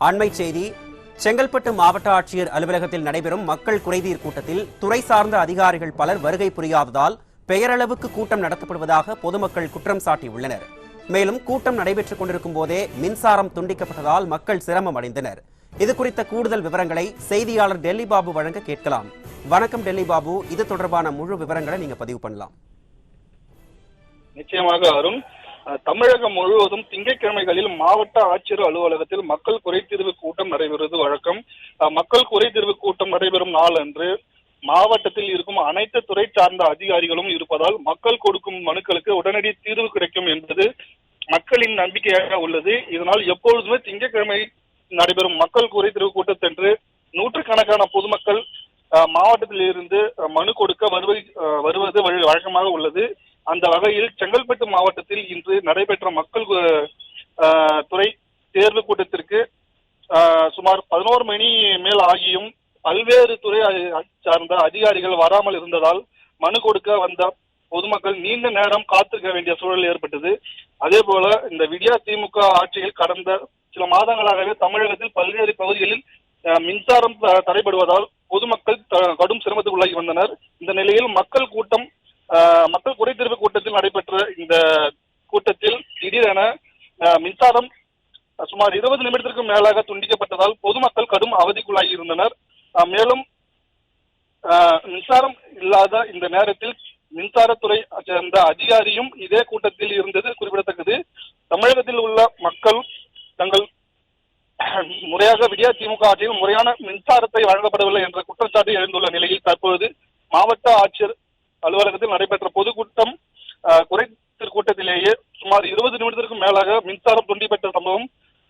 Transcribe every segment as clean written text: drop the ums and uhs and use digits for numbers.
அண்மை செய்தி. செங்கல்பட்டு மாவட்ட ஆட்சியர் அலுவலகத்தில் நடைபெறும் மக்கள் குறைதீர் கூட்டத்தில் துறை சார்ந்த அதிகாரிகள் பலர் வருகை புரியாததால் பெயரளவுக்கு கூட்டம் நடத்தப்படுவதாக பொதுமக்கள் குற்றம் சாட்டியுள்ளனர். மேலும் கூட்டம் நடைபெற்றுக் கொண்டிருக்கும் போதே மின்சாரம் துண்டிக்கப்பட்டதால் மக்கள் சிரமம் அடைந்தனர். இது குறித்த கூடுதல் விவரங்களை செய்தியாளர் டெல்லி பாபு வழங்க கேட்கலாம். வணக்கம் டெல்லி பாபு, இது தொடர்பான முழு விவரங்களை நீங்க பதிவு பண்ணலாம். நிச்சயமாக அருண், தமிழகம் முழுவதும் திங்கட்கிழமைகளில் மாவட்ட ஆட்சியர் அலுவலகத்தில் மக்கள் குறைதீர்வு கூட்டம் நடைபெறுவது வழக்கம். மக்கள் குறைதீர்வு கூட்டம் நடைபெறும் நாள் அன்று மாவட்டத்தில் இருக்கும் அனைத்து துறை சார்ந்த அதிகாரிகளும் இருப்பதால் மக்கள் கொடுக்கும் மனுக்களுக்கு உடனடி தீர்வு கிடைக்கும் என்பது மக்களின் நம்பிக்கையாக உள்ளது. இதனால் எப்பொழுதுமே திங்கட்கிழமை நடைபெறும் மக்கள் குறைதீர்வு கூட்டத்தன்று நூற்றுக்கணக்கான பொதுமக்கள் மாவட்டத்தில் இருந்து மனு கொடுக்க வருவது வழக்கமாக உள்ளது. அந்த வகையில் செங்கல்பட்டு மாவட்டத்தில் இன்று நடைபெற்ற மக்கள் துறை தேர்வு கூட்டத்திற்கு சுமார் 11 மணி மேல் ஆகியும் பல்வேறு துறை சார்ந்த அதிகாரிகள் வராமல் இருந்ததால் மனு கொடுக்க வந்த பொதுமக்கள் நீண்ட நேரம் காத்திருக்க வேண்டிய சூழல் ஏற்பட்டது. அதே போல இந்த விடியா திமுக ஆட்சியில் கடந்த சில மாதங்களாகவே தமிழகத்தில் பல்வேறு பகுதிகளில் மின்சாரம் தடைபடுவதால் பொதுமக்கள் கடும் சிரமத்துக்குள்ளாகி வந்தனர். இந்த நிலையில் மக்கள் குறைதீர்வு கூட்டத்தில் நடைபெற்ற இந்த கூட்டத்தில் திடீரென மின்சாரம் சுமார் 20 நிமிடத்திற்கும் மேலாக துண்டிக்கப்பட்டதால் பொதுமக்கள் கடும் அவதிக்குள்ளாகி இருந்தனர். மேலும் மின்சாரம் இல்லாத இந்த நேரத்தில் மின்சாரத்துறை சேர்ந்த அதிகாரியும் இதே கூட்டத்தில் இருந்தது குறிப்பிடத்தக்கது. தமிழகத்தில் உள்ள மக்கள் தங்கள் முறையாக விடியா திமுக ஆட்சியில் முறையான மின்சாரத்தை வழங்கப்படவில்லை என்ற குற்றச்சாட்டு எழுந்துள்ள நிலையில் தற்பொழுது மாவட்ட ஆட்சியர் அலுவலகத்தில் நடைபெற்ற பொதுக்கூட்டம் குறைதீர் கூட்டத்திலேயே சுமார் 20 நிமிடத்திற்கும் மேலாக மின்சாரம் துண்டிக்கப்பட்ட சம்பவம்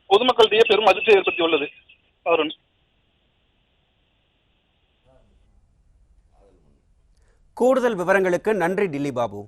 பொதுமக்களிடையே பெரும் அதிர்ச்சியை ஏற்படுத்தியுள்ளது. அருண், கூடுதல் விவரங்களுக்கு நன்றி டெல்லி பாபு.